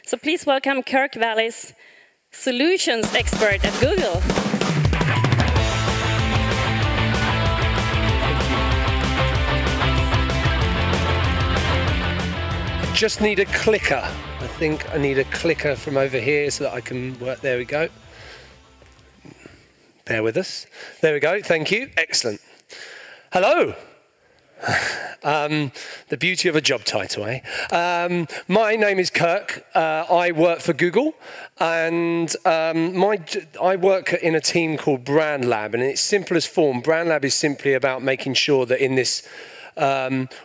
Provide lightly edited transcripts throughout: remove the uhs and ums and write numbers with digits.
So please welcome Kirk Vallis Solutions Expert at Google. I just need a clicker. I think I need a clicker from over here so that I can work. There we go. Bear with us. There we go. Thank you. Excellent. Hello. The beauty of a job title, eh? My name is Kirk. I work for Google, and I work in a team called Brand Lab, and in its simplest form, Brand Lab is simply about making sure that in this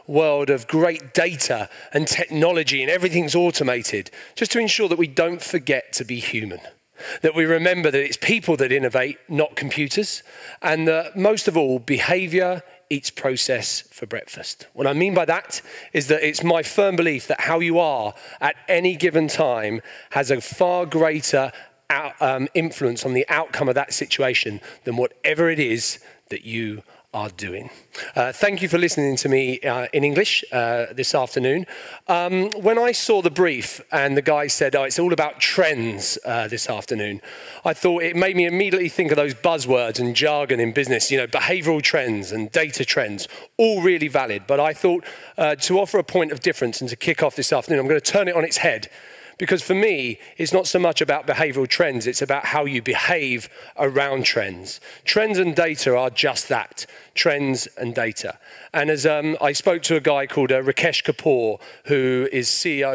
world of great data and technology and everything's automated, just to ensure that we don't forget to be human. That we remember that it's people that innovate, not computers, and that most of all, behavior eats process for breakfast. What I mean by that is that it's my firm belief that how you are at any given time has a far greater influence on the outcome of that situation than whatever it is that you are doing. Thank you for listening to me in English this afternoon. When I saw the brief and the guy said, oh, it's all about trends this afternoon, I thought it made me immediately think of those buzzwords and jargon in business, you know, behavioral trends and data trends, all really valid. But I thought to offer a point of difference and to kick off this afternoon, I'm going to turn it on its head. Because for me, it's not so much about behavioral trends, it's about how you behave around trends. Trends and data are just that, trends and data. And as I spoke to a guy called Rakesh Kapoor, who is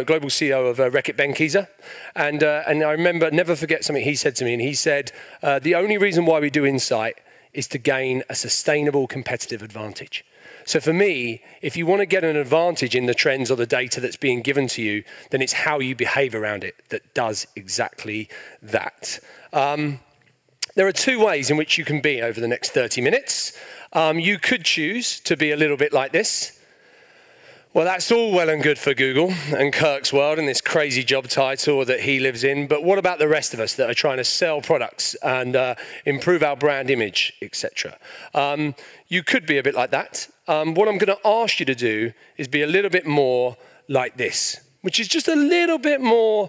global CEO of Reckitt Benckiser, and I remember, never forget something he said to me, and he said, the only reason why we do insight is to gain a sustainable competitive advantage. So for me, if you want to get an advantage in the trends or the data that's being given to you, then it's how you behave around it that does exactly that. There are two ways in which you can be over the next 30 minutes. You could choose to be a little bit like this. Well, that's all well and good for Google and Kirk's world and this crazy job title that he lives in. But what about the rest of us that are trying to sell products and improve our brand image, etc.? You could be a bit like that. What I'm going to ask you to do is be a little bit more like this, which is just a little bit more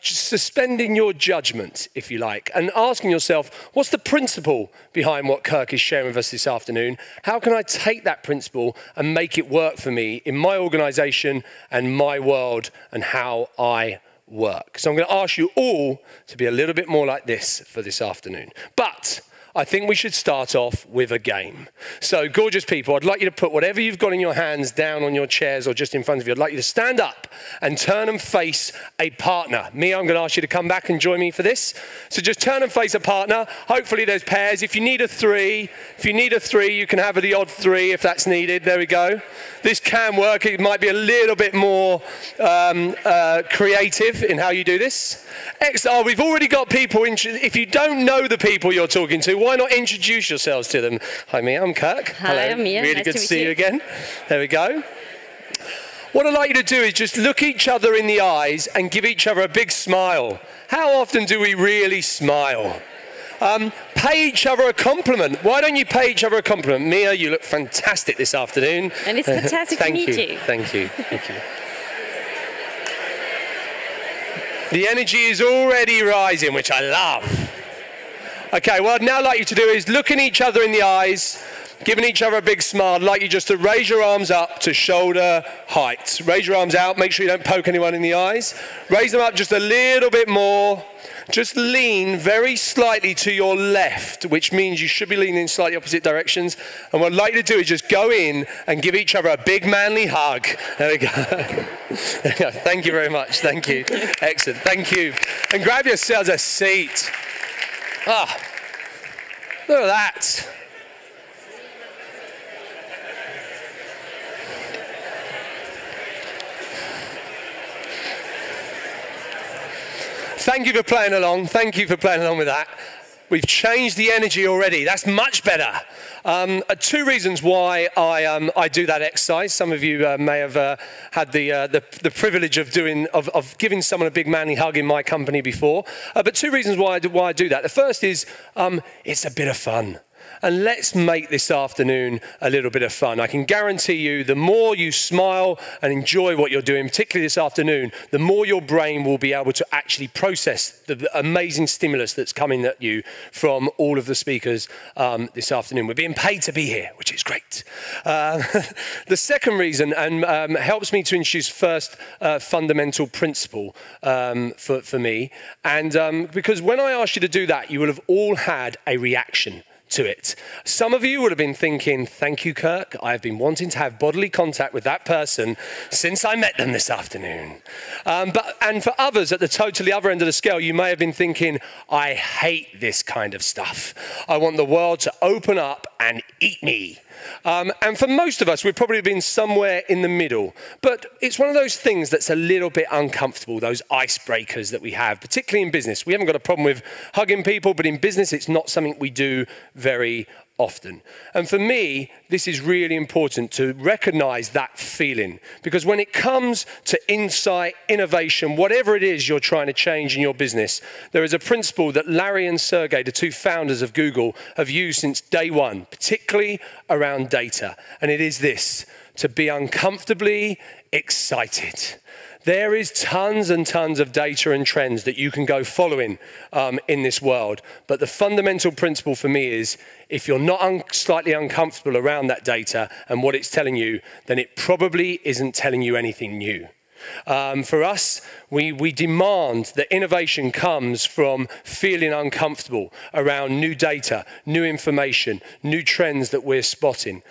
just suspending your judgment, if you like, and asking yourself, what's the principle behind what Kirk is sharing with us this afternoon? How can I take that principle and make it work for me in my organization and my world and how I work? So I'm going to ask you all to be a little bit more like this for this afternoon. But I think we should start off with a game. So, gorgeous people, I'd like you to put whatever you've got in your hands down on your chairs or just in front of you. I'd like you to stand up and turn and face a partner. Mia, I'm going to ask you to come back and join me for this. So just turn and face a partner. Hopefully there's pairs. If you need a three, you can have the odd three if that's needed. There we go. This can work. It might be a little bit more creative in how you do this. Excellent. Oh, we've already got people. If you don't know the people you're talking to, why not introduce yourselves to them? Hi, Mia. I'm Kirk. Hi, I'm Mia. Really good to see you again. There we go. What I'd like you to do is just look each other in the eyes and give each other a big smile. How often do we really smile? Pay each other a compliment. Why don't you pay each other a compliment? Mia, you look fantastic this afternoon. And it's fantastic to meet you. Thank you. Thank you. The energy is already rising, which I love. Okay, what I'd now like you to do is look in each other in the eyes, giving each other a big smile. I'd like you just to raise your arms up to shoulder height. Raise your arms out, make sure you don't poke anyone in the eyes. Raise them up just a little bit more. Just lean very slightly to your left, which means you should be leaning in slightly opposite directions. And what I'd like you to do is just go in and give each other a big manly hug. There we go. There we go. Thank you very much. Thank you. Excellent. Thank you. And grab yourselves a seat. Ah, look at that. Thank you for playing along. Thank you for playing along with that. We've changed the energy already. That's much better. Two reasons why I do that exercise. Some of you may have had the privilege of giving someone a big manly hug in my company before. But two reasons why I do that. The first is it's a bit of fun. and let's make this afternoon a little bit of fun. I can guarantee you the more you smile and enjoy what you're doing, particularly this afternoon, the more your brain will be able to actually process the amazing stimulus that's coming at you from all of the speakers this afternoon. We're being paid to be here, which is great. The second reason, and helps me to introduce first fundamental principle for me, and because when I asked you to do that, you will have all had a reaction to it. Some of you would have been thinking, thank you, Kirk. I have been wanting to have bodily contact with that person since I met them this afternoon. And for others at the totally other end of the scale, you may have been thinking, I hate this kind of stuff. I want the world to open up and eat me. And for most of us, we've probably been somewhere in the middle. But it's one of those things that's a little bit uncomfortable, those icebreakers that we have, particularly in business. We haven't got a problem with hugging people, but in business, it's not something we do very often. And for me, this is really important to recognize that feeling, because when it comes to insight, innovation, whatever it is you're trying to change in your business, there is a principle that Larry and Sergey, the two founders of Google, have used since day one, particularly around data. And it is this: to be uncomfortably excited. There is tons and tons of data and trends that you can go following in this world. But the fundamental principle for me is, if you're not slightly uncomfortable around that data and what it's telling you, then it probably isn't telling you anything new. For us, we demand that innovation comes from feeling uncomfortable around new data, new information, new trends that we're spotting,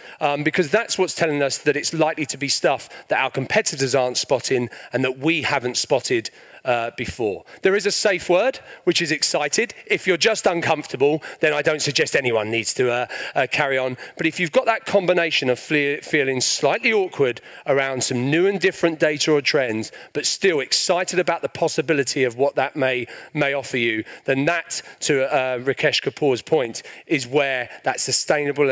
because that's what's telling us that it's likely to be stuff that our competitors aren't spotting and that we haven't spotted before. There is a safe word, which is excited. If you're just uncomfortable, then I don't suggest anyone needs to carry on. But if you've got that combination of feeling slightly awkward around some new and different data or trends, but still excited about the possibility of what that may offer you, then that, to Rakesh Kapoor's point, is where that sustainable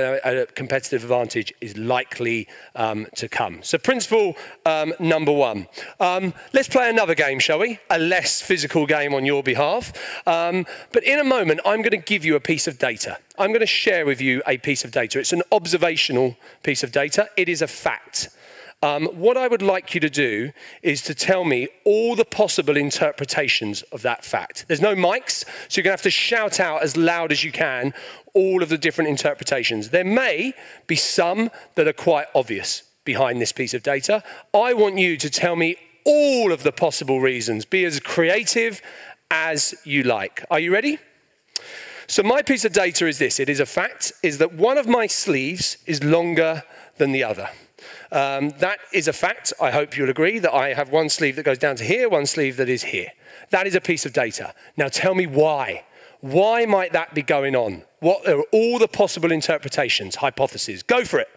competitive advantage is likely to come. So principle number one. Let's play another game, shall we? A less physical game on your behalf. But in a moment, I'm going to give you a piece of data. I'm going to share with you a piece of data. It's an observational piece of data. It is a fact. What I would like you to do is to tell me all the possible interpretations of that fact. There's no mics, so you're going to have to shout out as loud as you can all of the different interpretations. There may be some that are quite obvious behind this piece of data. I want you to tell me all of the possible reasons. Be as creative as you like. Are you ready? So my piece of data is this. It is a fact, is that one of my sleeves is longer than the other. That is a fact. I hope you'll agree that I have one sleeve that goes down to here, one sleeve that is here. That is a piece of data. Now tell me why. Why might that be going on? What are all the possible interpretations, hypotheses? Go for it.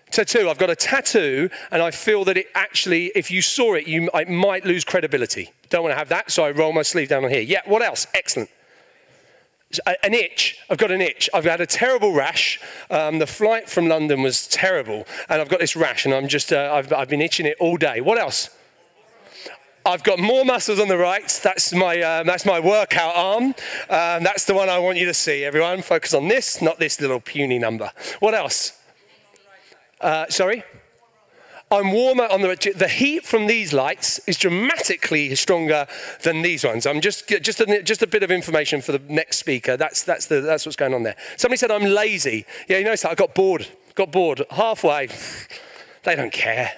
Tattoo. I've got a tattoo, and I feel that it actually, if you saw it, I might lose credibility. Don't want to have that, so I roll my sleeve down on here. Yeah, what else? Excellent. An itch. I've got an itch. I've had a terrible rash. The flight from London was terrible, and I've got this rash, and I'm just, I've been itching it all day. What else? I've got more muscles on the right. That's my workout arm. That's the one I want you to see, everyone. Focus on this, not this little puny number. What else? Sorry? I'm warmer on the heat from these lights is dramatically stronger than these ones. I'm just a bit of information for the next speaker. That's what's going on there. Somebody said I'm lazy. Yeah, you notice that I got bored halfway. They don't care.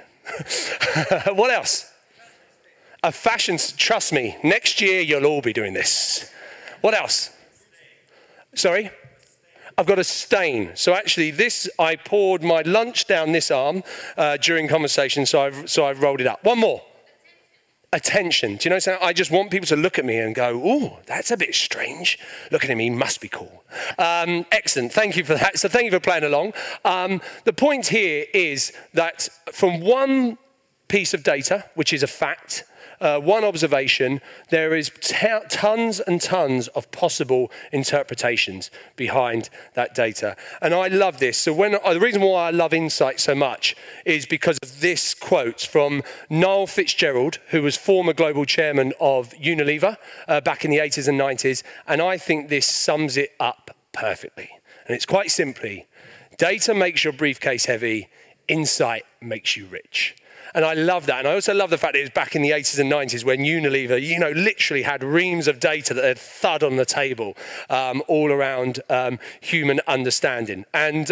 What else? A fashion, trust me, next year you'll all be doing this. What else? Sorry? I've got a stain. So actually I poured my lunch down this arm during conversation, so I've rolled it up. One more. Attention. Do you know something? I just want people to look at me and go, ooh, that's a bit strange. Looking at me must be cool. Excellent. Thank you for that. So thank you for playing along. The point here is that from one piece of data, which is a fact, one observation, there is tons and tons of possible interpretations behind that data. And I love this. So the reason why I love insight so much is because of this quote from Noel Fitzgerald, who was former global chairman of Unilever back in the 80s and 90s. And I think this sums it up perfectly. And it's quite simply, data makes your briefcase heavy, insight makes you rich. And I love that. And I also love the fact that it was back in the 80s and 90s when Unilever, literally had reams of data that had thud on the table all around human understanding. And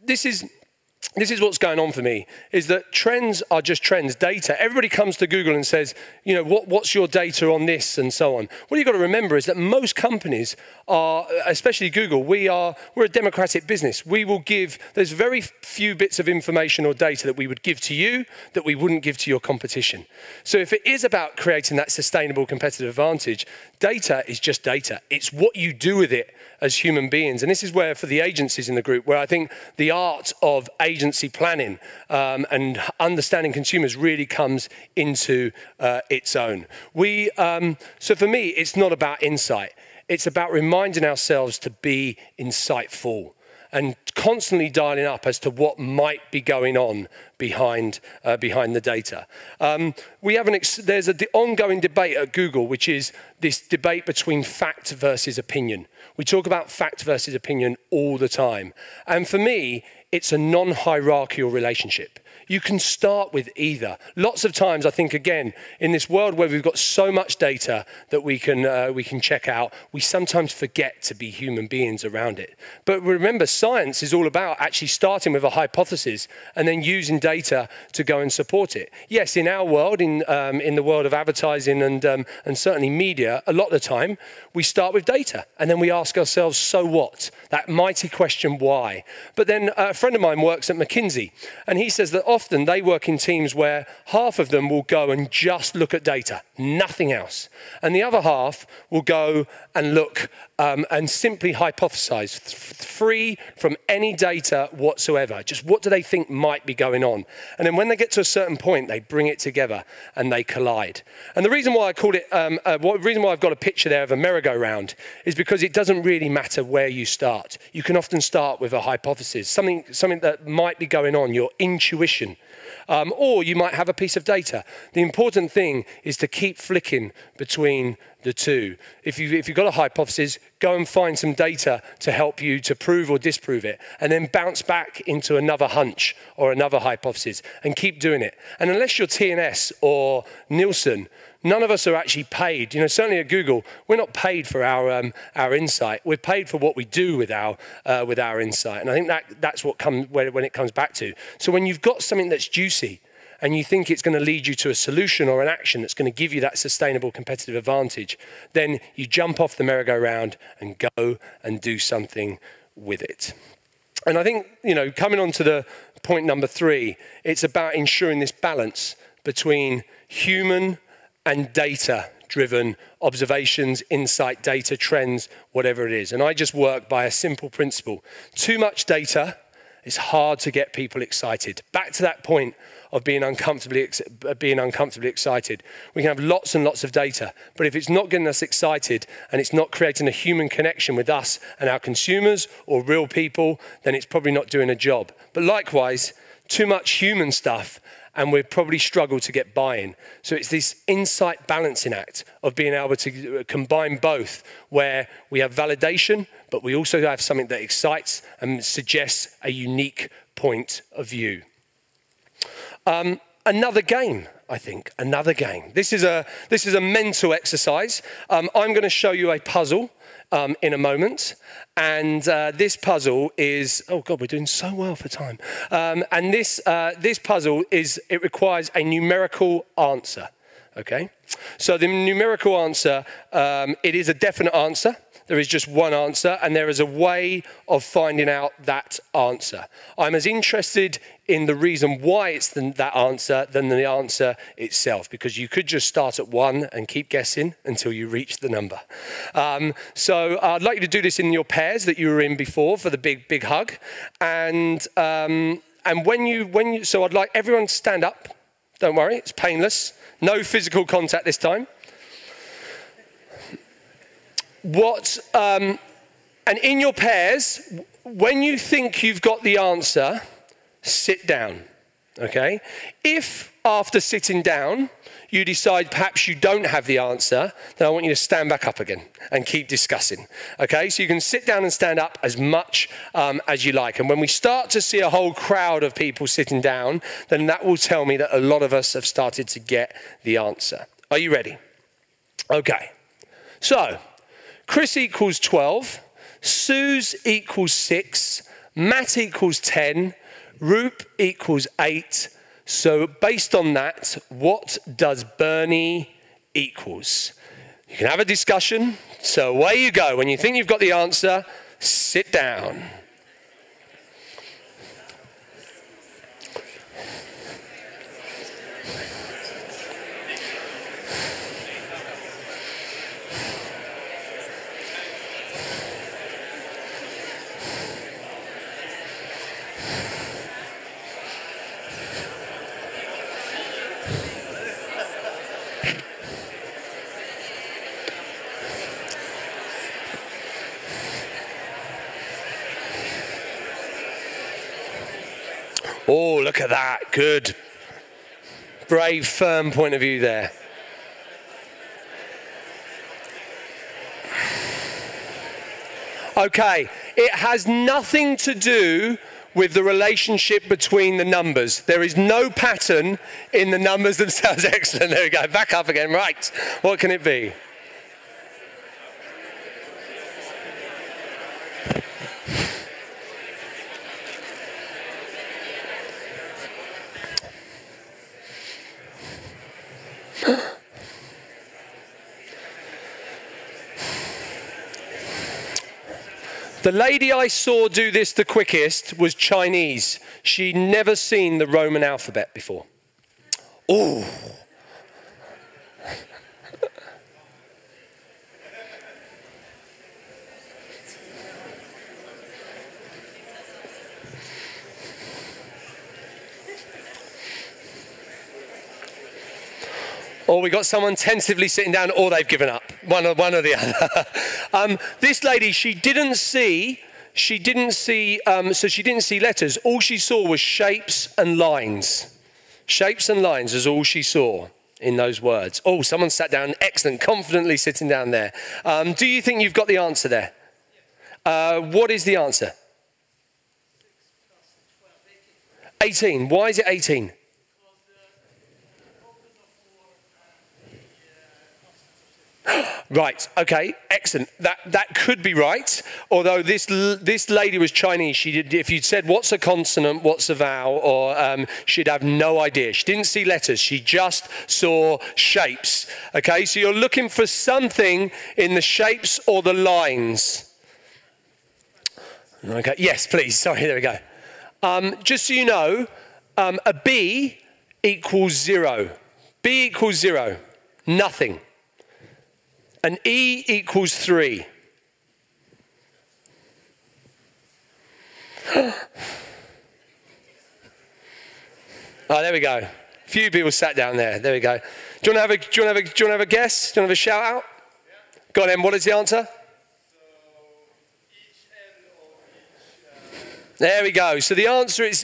this is what's going on for me, is that trends are just trends, data. Everybody comes to Google and says, what's your data on this and so on. What you've got to remember is that most companies are, especially Google, we're a democratic business. There's very few bits of information or data that we would give to you that we wouldn't give to your competition. So if it is about creating that sustainable competitive advantage, data is just data. It's what you do with it as human beings. And this is where, for the agencies in the group, where I think the art of agency planning and understanding consumers really comes into its own. So for me, it's not about insight. It's about reminding ourselves to be insightful and constantly dialing up as to what might be going on behind the data. There's an ongoing debate at Google, which is this debate between fact versus opinion. We talk about fact versus opinion all the time. And for me, it's a non-hierarchical relationship. You can start with either. Lots of times, I think, again, in this world where we've got so much data that we can check out, we sometimes forget to be human beings around it. But remember, science is all about actually starting with a hypothesis and then using data to go and support it. Yes, in our world, in the world of advertising and certainly media, a lot of the time, we start with data and then we ask ourselves, so what? That mighty question, why? But then a friend of mine works at McKinsey, and he says that often they work in teams where half of them will go and just look at data, nothing else. And the other half will go and look and simply hypothesize, free from any data whatsoever. Just what do they think might be going on? And then when they get to a certain point, they bring it together and they collide. And the reason why I called it, the reason why I've got a picture there of a merry-go-round is because it doesn't really matter where you start. You can often start with a hypothesis, something that might be going on, your intuition. Or you might have a piece of data. The important thing is to keep flicking between the two. If you've got a hypothesis, go and find some data to help you to prove or disprove it, and then bounce back into another hunch or another hypothesis, and keep doing it. And unless you're TNS or Nielsen, none of us are actually paid. Certainly at Google, we're not paid for our insight. We're paid for what we do with our insight. And I think that's what when it comes back to. So when you've got something that's juicy, and you think it's going to lead you to a solution or an action that's going to give you that sustainable competitive advantage, then you jump off the merry-go-round and go and do something with it. And I think, coming on to the point number 3, it's about ensuring this balance between human and data-driven observations, insight, data, trends, whatever it is. And I just work by a simple principle. Too much data is hard to get people excited. Back to that point of being uncomfortably excited. We can have lots and lots of data, but if it's not getting us excited and it's not creating a human connection with us and our consumers or real people, then it's probably not doing a job. But likewise, too much human stuff and we'll probably struggle to get buy-in. So it's this insight balancing act of being able to combine both, where we have validation, but we also have something that excites and suggests a unique point of view. Another game, I think, another game. This is a mental exercise. I'm going to show you a puzzle in a moment, and this puzzle is, oh God, we're doing so well for time. And this puzzle it requires a numerical answer. Okay, so the numerical answer, it is a definite answer. There is just one answer, and there is a way of finding out that answer. I'm as interested in the reason why it's that answer than the answer itself, because you could just start at 1 and keep guessing until you reach the number. So I'd like you to do this in your pairs that you were in before for the big hug. And so I'd like everyone to stand up. Don't worry, it's painless. No physical contact this time. And in your pairs, when you think you've got the answer, sit down, okay? If after sitting down, you decide perhaps you don't have the answer, then I want you to stand back up again and keep discussing, okay? So you can sit down and stand up as much as you like. And when we start to see a whole crowd of people sitting down, then that will tell me that a lot of us have started to get the answer. Are you ready? Okay. So, Chris equals 12, Suze equals 6, Matt equals 10, Roop equals 8. So based on that, what does Bernie equals? You can have a discussion. So away you go. When you think you've got the answer, sit down. Oh, look at that. Good. Brave, firm point of view there. Okay, it has nothing to do with the relationship between the numbers. There is no pattern in the numbers themselves. Excellent. There we go. Back up again. Right. What can it be? The lady I saw do this the quickest was Chinese. She'd never seen the Roman alphabet before. Oh. Or we got someone tentatively sitting down, or they've given up. One or the other. This lady, she didn't see letters. All she saw was shapes and lines. Shapes and lines is all she saw in those words. Oh, someone sat down, excellent, confidently sitting down there. Do you think you've got the answer there? What is the answer? 18. Why is it 18? Right, okay, excellent. That could be right, although this lady was Chinese. She did, if you'd said, what's a consonant, what's a vowel, or she'd have no idea. She didn't see letters, she just saw shapes. Okay, so you're looking for something in the shapes or the lines. Okay, yes, please, sorry, there we go. Just so you know, a B equals 0. B equals 0, nothing. An E equals 3. Oh, there we go. A few people sat down there. There we go. Do you want to have a guess? Do you want to have a shout out? Yeah. Go on then. What is the answer? There we go. So the answer is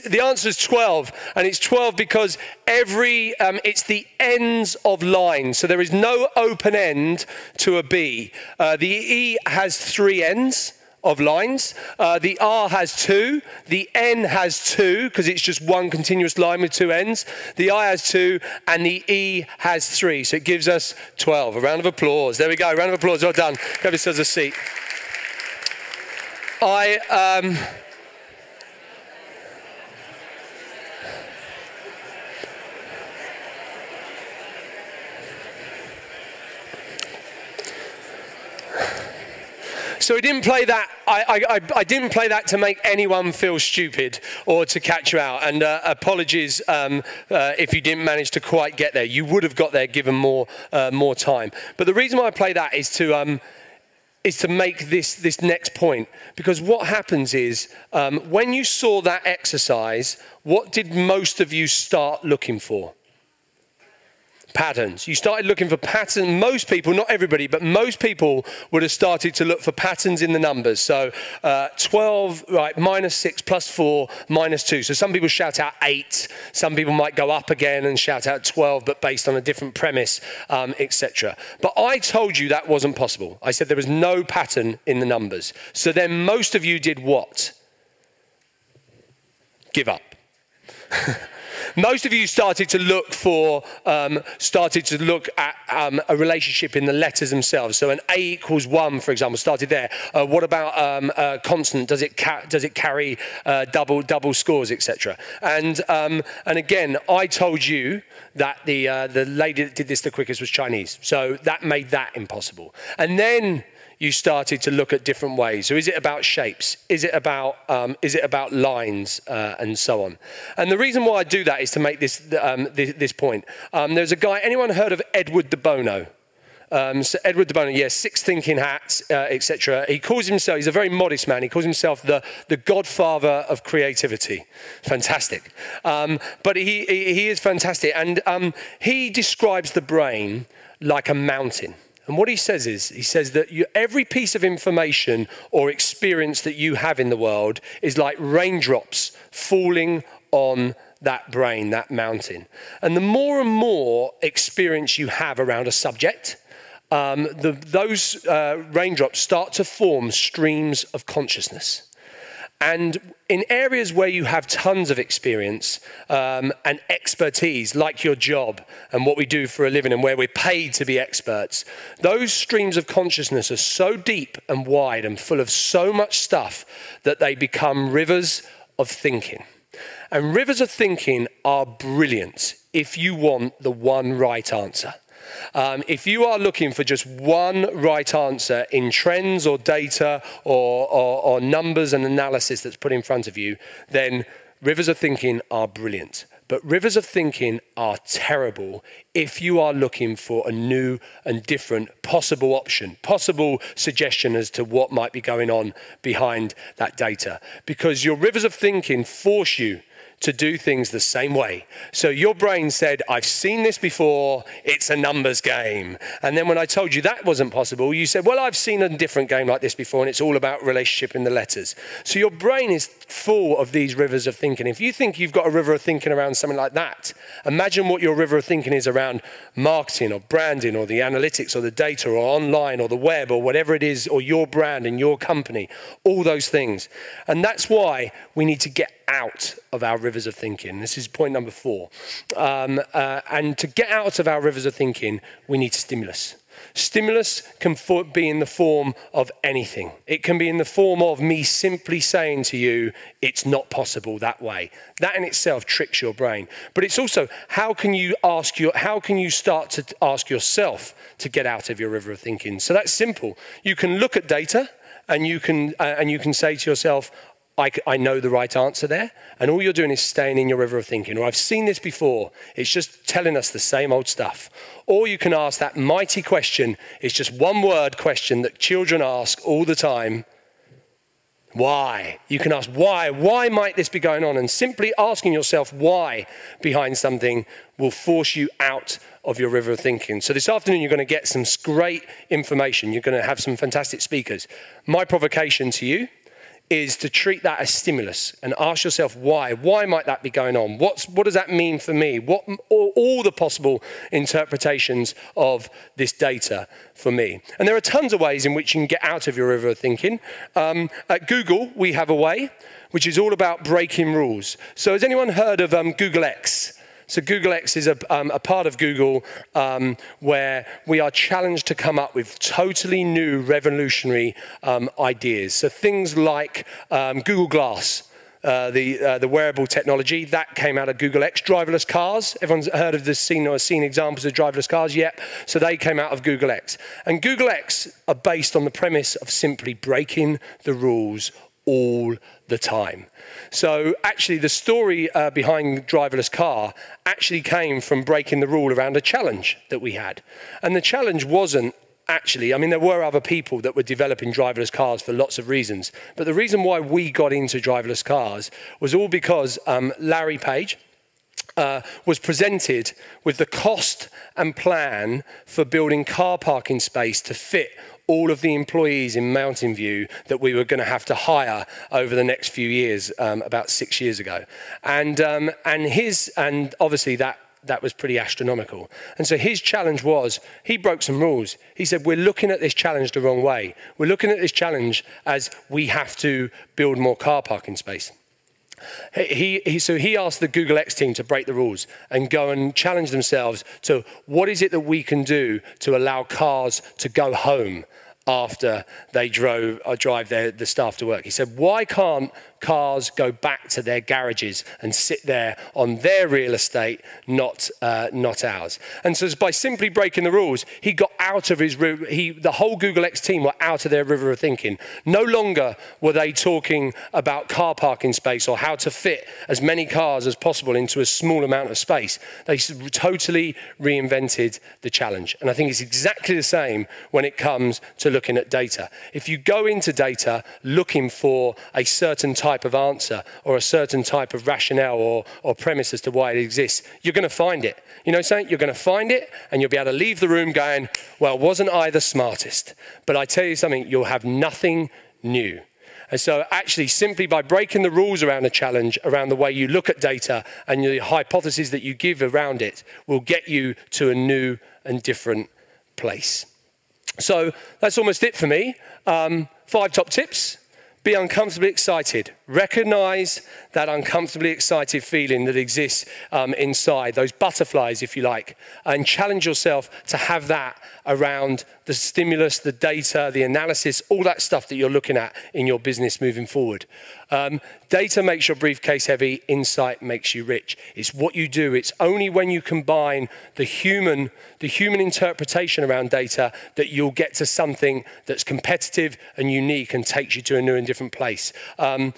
12, and it's 12 because it's the ends of lines. So there is no open end to a B. The E has 3 ends of lines. The R has 2. The N has 2 because it's just one continuous line with 2 ends. The I has 2, and the E has 3. So it gives us 12. A round of applause. There we go. Round of applause. Well done. Grab yourselves a seat. So I didn't play that. I didn't play that to make anyone feel stupid or to catch you out. And apologies if you didn't manage to quite get there. You would have got there given more time. But the reason why I play that is to make this next point. Because what happens is when you saw that exercise, what did most of you start looking for? Patterns. You started looking for patterns. Most people, not everybody, but most people would have started to look for patterns in the numbers. So 12, right, -6 + 4 -2. So some people shout out 8. Some people might go up again and shout out 12, but based on a different premise, etc. But I told you that wasn't possible. I said there was no pattern in the numbers. So then most of you did what? Give up. Most of you started to look at a relationship in the letters themselves. So an A = 1, for example, started there. What about a consonant? Does it carry double scores, etc.? And again, I told you that the lady that did this the quickest was Chinese. So that made that impossible. And then you started to look at different ways. So is it about shapes? Is it about lines and so on? And the reason why I do that is to make this point. There's a guy, anyone heard of Edward de Bono? So Edward de Bono, yeah, 6 thinking hats, etc. He calls himself, he's a very modest man, he calls himself the godfather of creativity. Fantastic. But he is fantastic. And he describes the brain like a mountain. And what he says that every piece of information or experience that you have in the world is like raindrops falling on that brain, that mountain. And the more and more experience you have around a subject, those raindrops start to form streams of consciousness. And in areas where you have tons of experience and expertise, like your job and what we do for a living and where we're paid to be experts, those streams of consciousness are so deep and wide and full of so much stuff that they become rivers of thinking. And rivers of thinking are brilliant if you want the one right answer. If you are looking for just one right answer in trends or data or numbers and analysis that's put in front of you, then rivers of thinking are brilliant. But rivers of thinking are terrible if you are looking for a new and different possible option, possible suggestion as to what might be going on behind that data. Because your rivers of thinking force you to do things the same way. So your brain said, I've seen this before, it's a numbers game. And then when I told you that wasn't possible, you said, well, I've seen a different game like this before and it's all about relationship in the letters. So your brain is full of these rivers of thinking. If you think you've got a river of thinking around something like that, imagine what your river of thinking is around marketing or branding or the analytics or the data or online or the web or whatever it is, or your brand and your company, all those things. And that's why we need to get out of our rivers of thinking. This is point number 4. And to get out of our rivers of thinking, we need stimulus. Stimulus can be in the form of anything. It can be in the form of me simply saying to you, it's not possible that way. That in itself tricks your brain. But it's also, how can you start to ask yourself to get out of your river of thinking? So that's simple. You can look at data and you can say to yourself, I know the right answer there, and all you're doing is staying in your river of thinking. Or I've seen this before. It's just telling us the same old stuff. Or you can ask that mighty question. It's just one word question that children ask all the time. Why? You can ask why. Why might this be going on? And simply asking yourself why behind something will force you out of your river of thinking. So this afternoon, you're going to get some great information. You're going to have some fantastic speakers. My provocation to you is to treat that as stimulus and ask yourself why. Why might that be going on? What does that mean for me? What all the possible interpretations of this data for me? And there are tons of ways in which you can get out of your river of thinking. At Google, we have a way which is all about breaking rules. So has anyone heard of Google X? So Google X is a part of Google where we are challenged to come up with totally new, revolutionary ideas. So things like Google Glass, the wearable technology, that came out of Google X. Driverless cars, everyone's heard of this, seen examples of driverless cars? Yep. So they came out of Google X. And Google X are based on the premise of simply breaking the rules all the time. So actually the story behind the driverless car actually came from breaking the rule around a challenge that we had. And the challenge wasn't actually, I mean, there were other people that were developing driverless cars for lots of reasons. But the reason why we got into driverless cars was all because Larry Page was presented with the cost and plan for building car parking space to fit all of the employees in Mountain View that we were going to have to hire over the next few years, about 6 years ago. And obviously that was pretty astronomical. And so his challenge was, he broke some rules. He said, we're looking at this challenge the wrong way. We're looking at this challenge as we have to build more car parking space. So he asked the Google X team to break the rules and go and challenge themselves to what is it that we can do to allow cars to go home after they drive the staff to work. He said, why can't cars go back to their garages and sit there on their real estate, not ours? And so by simply breaking the rules, he got out of the whole Google X team were out of their river of thinking. No longer were they talking about car parking space or how to fit as many cars as possible into a small amount of space. They totally reinvented the challenge. And I think it's exactly the same when it comes to looking at data. If you go into data looking for a certain type of answer or a certain type of rationale or premise as to why it exists, you're going to find it. You know what I'm saying? You're going to find it and you'll be able to leave the room going, well, wasn't I the smartest? But I tell you something, you'll have nothing new. And so actually simply by breaking the rules around a challenge, around the way you look at data and the hypotheses that you give around it will get you to a new and different place. So that's almost it for me. 5 top tips. Be uncomfortably excited. Recognize that uncomfortably excited feeling that exists inside, those butterflies, if you like, and challenge yourself to have that around the stimulus, the data, the analysis, all that stuff that you're looking at in your business moving forward. Data makes your briefcase heavy, insight makes you rich. It's what you do. It's only when you combine the human interpretation around data that you'll get to something that's competitive and unique and takes you to a new and different place. I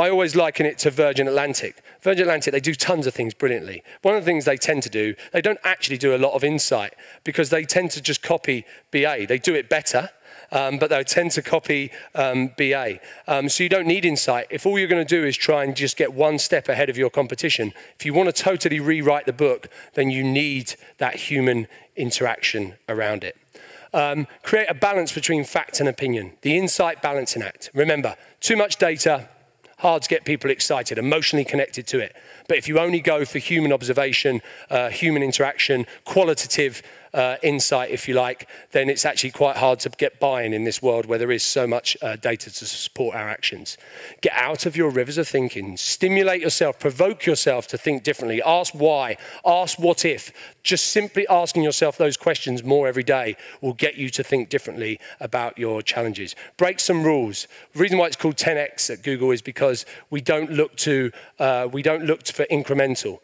always liken it to Virgin Atlantic. Virgin Atlantic, they do tons of things brilliantly. One of the things they tend to do, they don't actually do a lot of insight because they tend to just copy BA. They do it better, but they tend to copy BA. So you don't need insight. If all you're going to do is try and just get one step ahead of your competition, if you want to totally rewrite the book, then you need that human interaction around it. Create a balance between fact and opinion, the insight balancing act. Remember, too much data, hard to get people excited, emotionally connected to it. But if you only go for human observation, human interaction, qualitative insight, if you like, then it's actually quite hard to get buy-in in this world where there is so much data to support our actions. Get out of your rivers of thinking. Stimulate yourself. Provoke yourself to think differently. Ask why. Ask what if. Just simply asking yourself those questions more every day will get you to think differently about your challenges. Break some rules. The reason why it's called 10x at Google is because we don't look for incremental.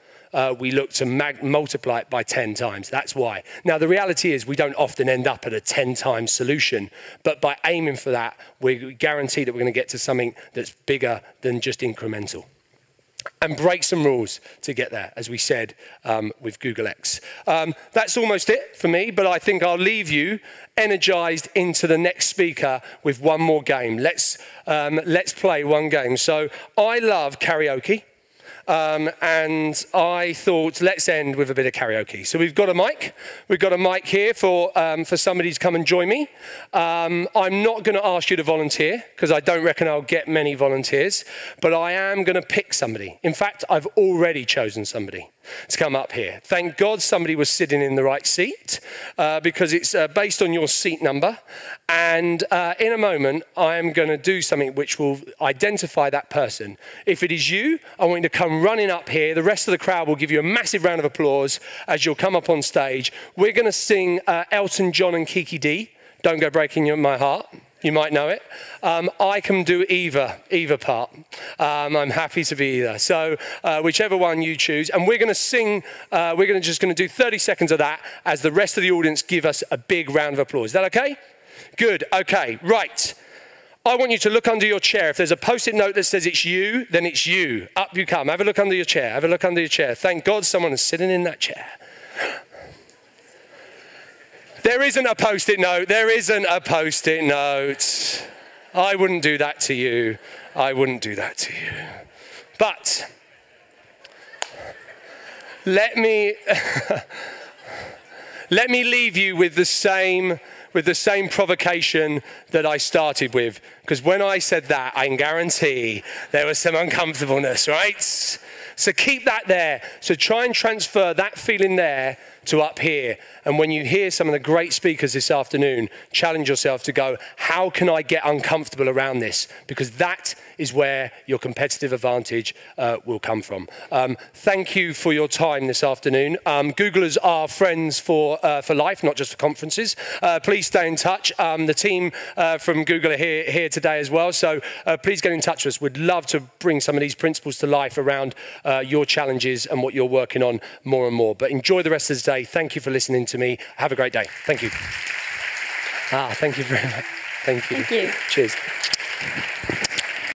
We look to multiply it by 10 times. That's why. Now, the reality is we don't often end up at a 10 times solution, but by aiming for that, we guarantee that we're going to get to something that's bigger than just incremental. And break some rules to get there, as we said with Google X. That's almost it for me, but I think I'll leave you energized into the next speaker with one more game. Let's play one game. So I love karaoke. And I thought, let's end with a bit of karaoke. So we've got a mic. We've got a mic here for somebody to come and join me. I'm not going to ask you to volunteer because I don't reckon I'll get many volunteers, but I am going to pick somebody. In fact, I've already chosen somebody to come up here. Thank God somebody was sitting in the right seat because it's based on your seat number. And in a moment, I am going to do something which will identify that person. If it is you, I want you to come running up here. The rest of the crowd will give you a massive round of applause as you'll come up on stage. We're going to sing Elton John and Kiki D. Don't Go Breaking My Heart. You might know it. I can do either part. I'm happy to be either. So whichever one you choose. And we're going to sing, we're just going to do 30 seconds of that as the rest of the audience give us a big round of applause. Is that okay? Good. Okay. Right. I want you to look under your chair. If there's a post-it note that says it's you, then it's you. Up you come. Have a look under your chair. Have a look under your chair. Thank God someone is sitting in that chair. There isn't a post-it note. There isn't a post-it note. I wouldn't do that to you. I wouldn't do that to you. But let me leave you with the same provocation that I started with, because when I said that, I can guarantee there was some uncomfortableness, right? So keep that there. So try and transfer that feeling there to up here. And when you hear some of the great speakers this afternoon, challenge yourself to go, how can I get uncomfortable around this? Because that is where your competitive advantage will come from. Thank you for your time this afternoon. Googlers are friends for life, not just for conferences. Please stay in touch. The team from Google are here today as well. So please get in touch with us. We'd love to bring some of these principles to life around your challenges and what you're working on more and more. But enjoy the rest of the day. Thank you for listening to me. Have a great day. Thank you. Thank you very much. Thank you. Thank you. Cheers.